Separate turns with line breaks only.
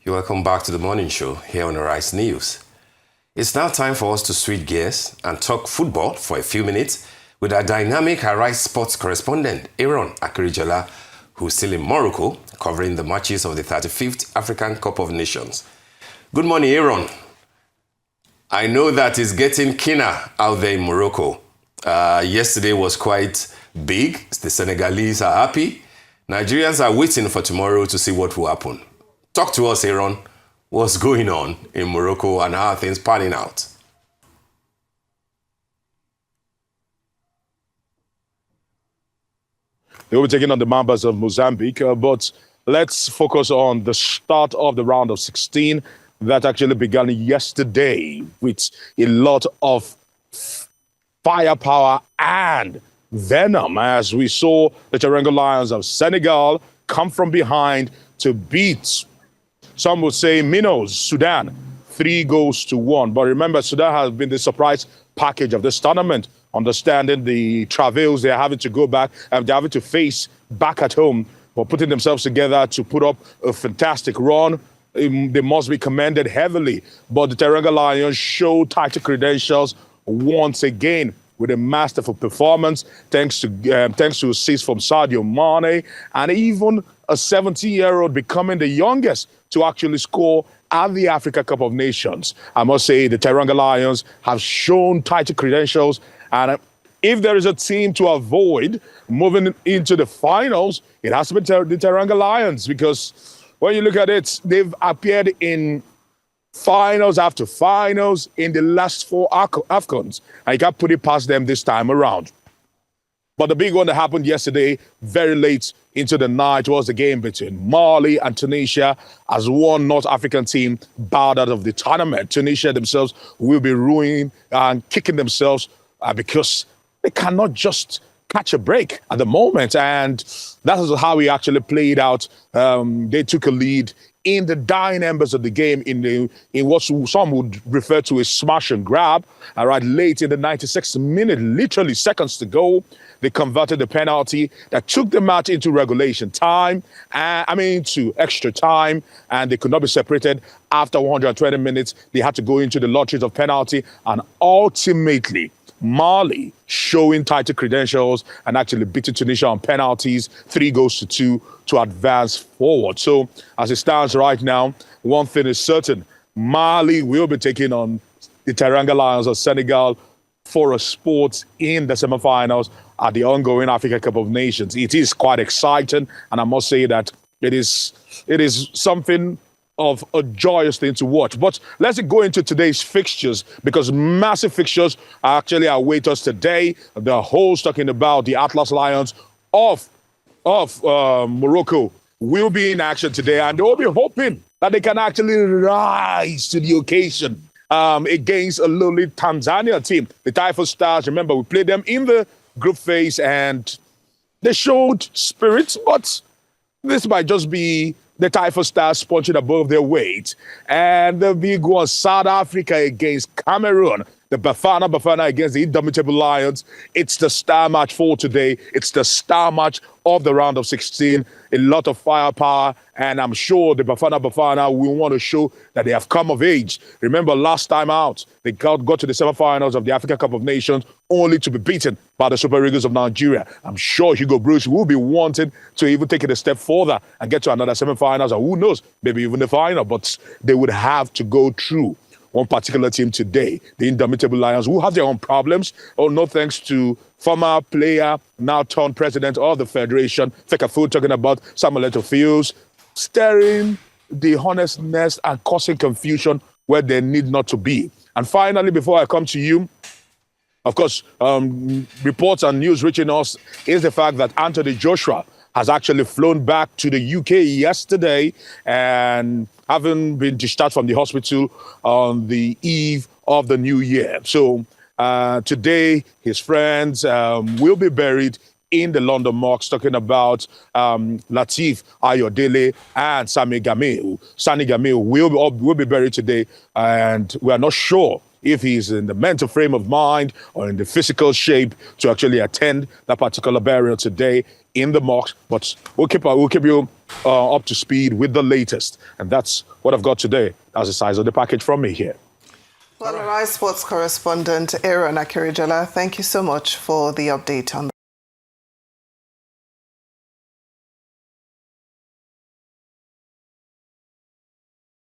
You're welcome back to the morning show here on Arise News. It's now time for us to switch gears and talk football for a few minutes with our dynamic Arise Sports correspondent, Aaron Akirijola, who's still in Morocco covering the matches of the 35th African Cup of Nations. Good morning, Aaron. I know that it's getting keener out there in Morocco. Yesterday was quite big. The Senegalese are happy. Nigerians are waiting for tomorrow to see what will happen. Talk to us, Aaron. What's going on in Morocco and how are things panning out?
They will be taking on the Mambas of Mozambique, but let's focus on the start of the round of 16 that actually began yesterday with a lot of firepower and venom as we saw the Teranga Lions of Senegal come from behind to beat, some would say, Minnows, Sudan, 3-1. But remember, Sudan has been the surprise package of this tournament, understanding the travails they're having to go back and they're having to face back at home, but putting themselves together to put up a fantastic run. They must be commended heavily. But the Teranga Lions show tighter credentials once again with a masterful performance, thanks to assists from Sadio Mane, and even a 17-year-old becoming the youngest to actually score at the Africa Cup of Nations. I must say the Teranga Lions have shown tighter credentials, and if there is a team to avoid moving into the finals, it has to be the Teranga Lions, because when you look at it, they've appeared in finals after finals in the last 4 AFCONs. And you can't put it past them this time around. But the big one that happened yesterday, very late into the night, was the game between Mali and Tunisia, as one North African team bowed out of the tournament. Tunisia themselves will be ruining and kicking themselves because they cannot just catch a break at the moment. And that is how we actually played out. They took a lead in the dying embers of the game in what some would refer to as smash and grab. All right, late in the 96th minute, literally seconds to go, they converted the penalty that took the match into regulation time, to extra time, and they could not be separated. After 120 minutes, they had to go into the lotteries of penalty, and ultimately, Mali showing tighter credentials and actually beating Tunisia on penalties, 3-2 to advance forward. So as it stands right now, one thing is certain: Mali will be taking on the Teranga Lions of Senegal for a spot in the semifinals at the ongoing Africa Cup of Nations. It is quite exciting, and I must say that it is something of a joyous thing to watch. But let's go into today's fixtures, because massive fixtures actually await us today. The host, talking about the Atlas Lions of Morocco, will be in action today, and they'll be hoping that they can actually rise to the occasion against a lowly Tanzania team. The Taifa Stars, remember, we played them in the group phase and they showed spirit, but this might just be the Taifa Stars punching above their weight. And the big one, South Africa against Cameroon. The Bafana against the Indomitable Lions. It's the star match for today. It's the star match of the round of 16. A lot of firepower, and I'm sure the Bafana will want to show that they have come of age. Remember, last time out, they got to the semifinals of the Africa Cup of Nations only to be beaten by the Super Eagles of Nigeria. I'm sure Hugo Bruce will be wanting to even take it a step further and get to another semifinals, or who knows, maybe even the final, but they would have to go through one particular team today, the Indomitable Lions, who have their own problems. Oh, no thanks to former player, now turned president of the Federation, Fekafu, talking about Samuel Eto'o Fields, stirring the honestness and causing confusion where there need not to be. And finally, before I come to you, of course, reports and news reaching us is the fact that Anthony Joshua has actually flown back to the UK yesterday and having been discharged from the hospital on the eve of the new year. So today, his friends will be buried in the London mosque, talking about Lateef Ayodele and Sani Gameu. Sani Gameu will be buried today, and we are not sure if he's in the mental frame of mind or in the physical shape to actually attend that particular burial today in the mosque. But we'll keep you up to speed with the latest. And that's what I've got today. That's the size of the package from me here.
Well, Arise Sports correspondent Aaron Akirijola, thank you so much for the update on